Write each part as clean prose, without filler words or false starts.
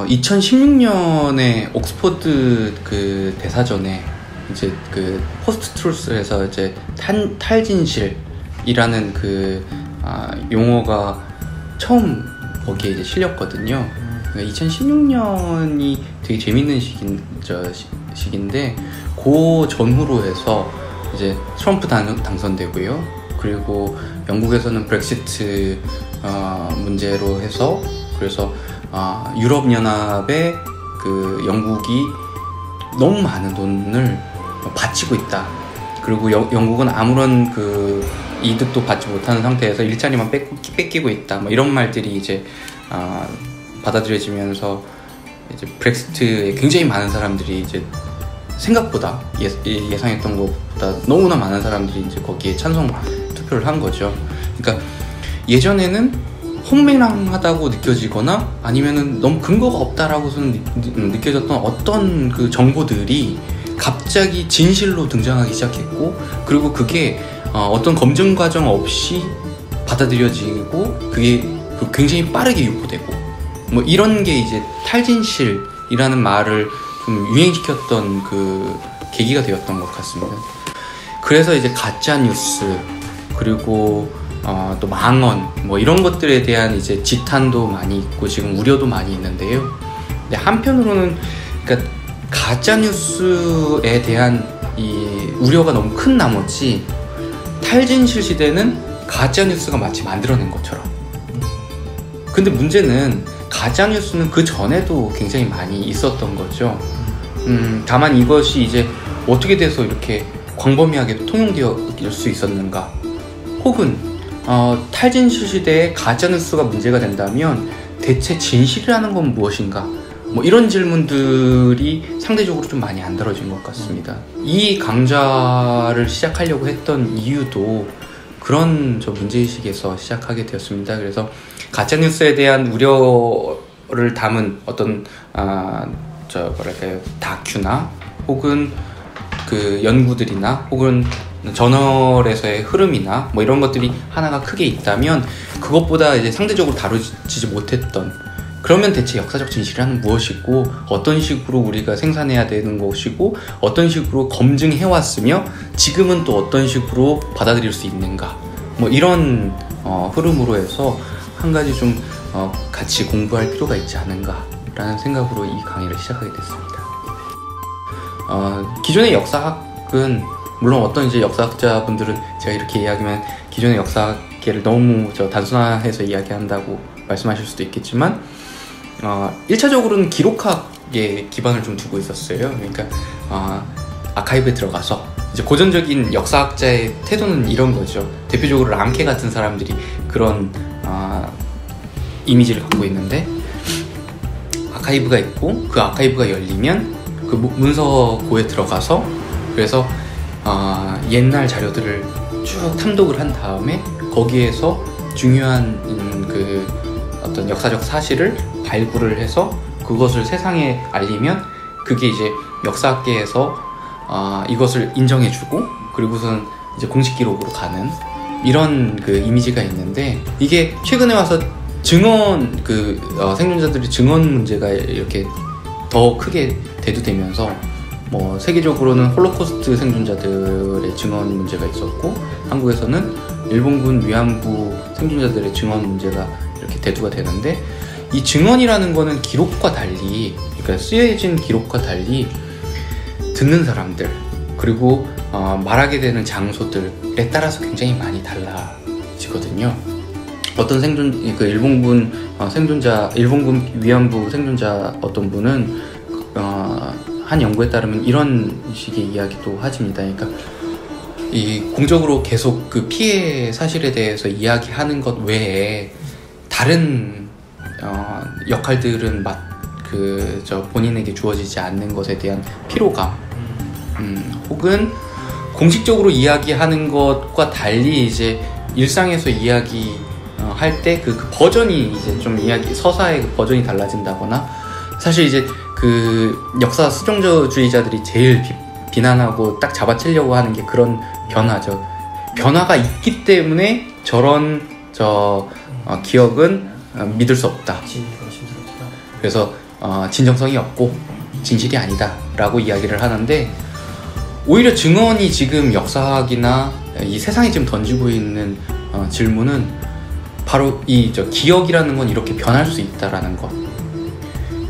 2016년에 옥스퍼드 그 대사전에 이제 그 포스트 트루스에서 이제 탈진실이라는 그 용어가 처음 거기에 이제 실렸거든요. 2016년이 되게 재밌는 시기인데 그 전후로 해서 이제 트럼프 당선되고요. 그리고 영국에서는 브렉시트 문제로 해서 그래서 유럽연합에 그 영국이 너무 많은 돈을 바치고 있다. 그리고 영국은 아무런 그 이득도 받지 못하는 상태에서 일자리만 뺏기고 있다. 뭐 이런 말들이 이제 받아들여지면서 이제 브렉시트에 굉장히 많은 사람들이 이제 생각보다 예상했던 것보다 너무나 많은 사람들이 이제 거기에 찬성 투표를 한 거죠. 그러니까 예전에는 혼미랑하다고 느껴지거나 아니면은 너무 근거가 없다라고서는 느껴졌던 어떤 그 정보들이 갑자기 진실로 등장하기 시작했고, 그리고 그게 어떤 검증 과정 없이 받아들여지고 그게 굉장히 빠르게 유포되고 뭐 이런 게 이제 탈진실이라는 말을 좀 유행시켰던 그 계기가 되었던 것 같습니다. 그래서 이제 가짜 뉴스 그리고 또 망언 뭐 이런 것들에 대한 이제 지탄도 많이 있고 지금 우려도 많이 있는데요. 근데 한편으로는 그러니까 가짜 뉴스에 대한 이 우려가 너무 큰 나머지 탈진실 시대는 가짜 뉴스가 마치 만들어낸 것처럼. 근데 문제는 가짜 뉴스는 그 전에도 굉장히 많이 있었던 거죠. 다만 이것이 이제 어떻게 돼서 이렇게 광범위하게 통용되어 수 있었는가? 혹은 탈진실 시대에 가짜뉴스가 문제가 된다면 대체 진실이라는 건 무엇인가? 뭐 이런 질문들이 상대적으로 좀 많이 안 다뤄진 것 같습니다. 이 강좌를 시작하려고 했던 이유도 그런 문제의식에서 시작하게 되었습니다. 그래서 가짜뉴스에 대한 우려를 담은 어떤 다큐나 혹은 그 연구들이나 혹은 저널에서의 흐름이나 뭐 이런 것들이 하나가 크게 있다면 그것보다 이제 상대적으로 다루지 못했던, 그러면 대체 역사적 진실이란 무엇이고 어떤 식으로 우리가 생산해야 되는 것이고 어떤 식으로 검증해왔으며 지금은 또 어떤 식으로 받아들일 수 있는가, 뭐 이런 흐름으로 해서 한 가지 좀 같이 공부할 필요가 있지 않은가 라는 생각으로 이 강의를 시작하게 됐습니다. 기존의 역사학은 물론 어떤 이제 역사학자분들은 제가 이렇게 이야기하면 기존의 역사학계를 너무 단순화해서 이야기한다고 말씀하실 수도 있겠지만 1차적으로는 기록학에 기반을 좀 두고 있었어요. 그러니까 아카이브에 들어가서 이제 고전적인 역사학자의 태도는 이런 거죠. 대표적으로 람케 같은 사람들이 그런 이미지를 갖고 있는데, 아카이브가 있고 그 아카이브가 열리면 그 문서고에 들어가서 그래서 옛날 자료들을 쭉 탐독을 한 다음에 거기에서 중요한 그 어떤 역사적 사실을 발굴을 해서 그것을 세상에 알리면 그게 이제 역사학계에서 이것을 인정해주고 그리고선 이제 공식 기록으로 가는 이런 그 이미지가 있는데, 이게 최근에 와서 증언 생존자들의 증언 문제가 이렇게 더 크게 대두되면서 뭐 세계적으로는 홀로코스트 생존자들의 증언 문제가 있었고 한국에서는 일본군 위안부 생존자들의 증언 문제가 이렇게 대두가 되는데, 이 증언이라는 거는 기록과 달리, 그러니까 쓰여진 기록과 달리 듣는 사람들 그리고 말하게 되는 장소들에 따라서 굉장히 많이 달라지거든요. 어떤 일본군 위안부 생존자 어떤 분은 한 연구에 따르면 이런 식의 이야기도 하집니다. 그러니까 이 공적으로 계속 그 피해 사실에 대해서 이야기하는 것 외에 다른 역할들은 본인에게 주어지지 않는 것에 대한 피로감, 혹은 공식적으로 이야기하는 것과 달리 이제 일상에서 할 때 그 버전이 이제 좀 서사의 그 버전이 달라진다거나, 사실 이제 그 역사 수정주의자들이 제일 비난하고 딱 잡아채려고 하는 게 그런 변화죠. 변화가 있기 때문에 저런 기억은 믿을 수 없다. 그래서 진정성이 없고 진실이 아니다 라고 이야기를 하는데, 오히려 증언이 지금 역사학이나 이 세상에 지금 던지고 있는 질문은 바로 기억이라는 건 이렇게 변할 수 있다라는 것,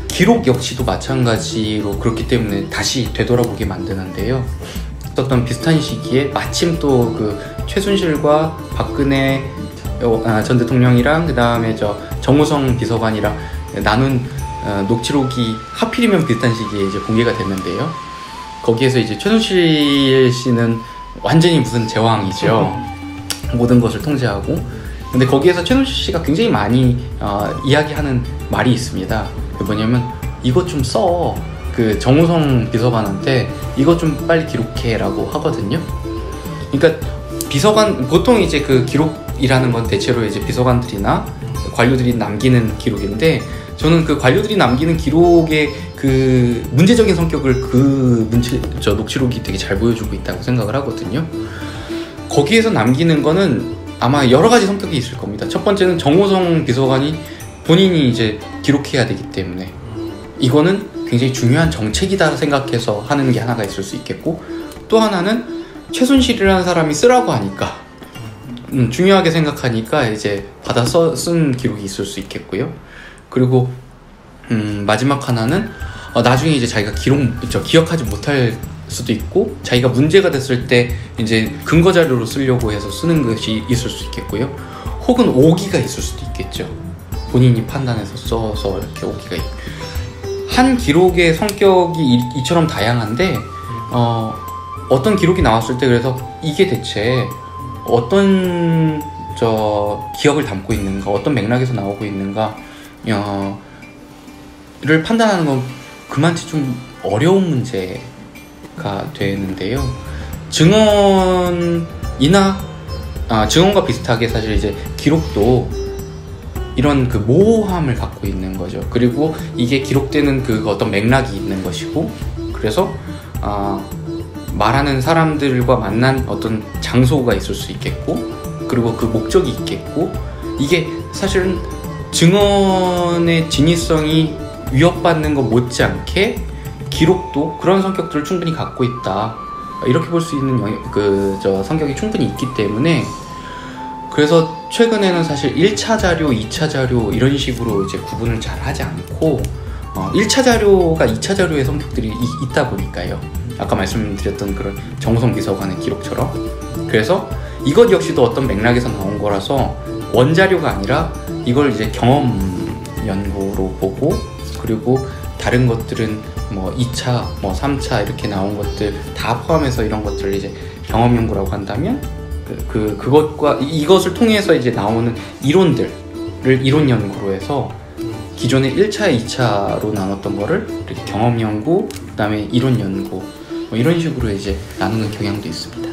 기록 역시도 마찬가지로 그렇기 때문에 다시 되돌아보게 만드는데요. 어떤 비슷한 시기에 마침 또 그 최순실과 박근혜 전 대통령이랑 그 다음에 정호성 비서관이랑 나눈 녹취록이 하필이면 비슷한 시기에 이제 공개가 됐는데요. 거기에서 이제 최순실 씨는 완전히 무슨 제왕이죠. 모든 것을 통제하고. 근데 거기에서 최순실 씨가 굉장히 많이 이야기하는 말이 있습니다. 그게 뭐냐면, 이것 좀 써. 그 정호성 비서관한테 이것 좀 빨리 기록해라고 하거든요. 그러니까 비서관, 보통 이제 그 기록이라는 건 대체로 이제 비서관들이나 관료들이 남기는 기록인데, 저는 그 관료들이 남기는 기록의 그 문제적인 성격을 녹취록이 되게 잘 보여주고 있다고 생각을 하거든요. 거기에서 남기는 거는 아마 여러 가지 성격이 있을 겁니다. 첫 번째는 정호성 비서관이 본인이 이제 기록해야 되기 때문에 이거는 굉장히 중요한 정책이다 생각해서 하는 게 하나가 있을 수 있겠고, 또 하나는 최순실이라는 사람이 쓰라고 하니까 중요하게 생각하니까 이제 받아 쓴 기록이 있을 수 있겠고요. 그리고 마지막 하나는 나중에 이제 자기가 기억하지 못할 수도 있고, 자기가 문제가 됐을 때 이제 근거 자료로 쓰려고 해서 쓰는 것이 있을 수 있겠고요. 혹은 오기가 있을 수도 있겠죠. 본인이 판단해서 써서 이렇게 오기가 있고. 한 기록의 성격이 이처럼 다양한데, 어떤 기록이 나왔을 때 그래서 이게 대체 어떤 기억을 담고 있는가, 어떤 맥락에서 나오고 있는가 를 판단하는 건 그만치 좀 어려운 문제가 되는데요. 증언과 비슷하게 사실 이제 기록도 이런 그 모호함을 갖고 있는 거죠. 그리고 이게 기록되는 그 어떤 맥락이 있는 것이고, 그래서 말하는 사람들과 만난 어떤 장소가 있을 수 있겠고, 그리고 그 목적이 있겠고, 이게 사실은 증언의 진위성이 위협받는 것 못지않게 기록도 그런 성격들을 충분히 갖고 있다, 이렇게 볼 수 있는 성격이 충분히 있기 때문에, 그래서 최근에는 사실 1차 자료, 2차 자료 이런 식으로 이제 구분을 잘 하지 않고 1차 자료가 2차 자료의 성격들이 있다 보니까요. 아까 말씀드렸던 그런 정호성 비서관의 기록처럼. 그래서 이것 역시도 어떤 맥락에서 나온 거라서 원자료가 아니라 이걸 이제 경험 연구로 보고, 그리고 다른 것들은 뭐 2차, 뭐 3차 이렇게 나온 것들 다 포함해서 이런 것들을 이제 경험 연구라고 한다면, 그것과 이것을 통해서 이제 나오는 이론들을 이론 연구로 해서 기존의 1차, 2차로 나눴던 거를 이렇게 경험 연구, 그 다음에 이론 연구, 뭐 이런 식으로 이제 나누는 경향도 있습니다.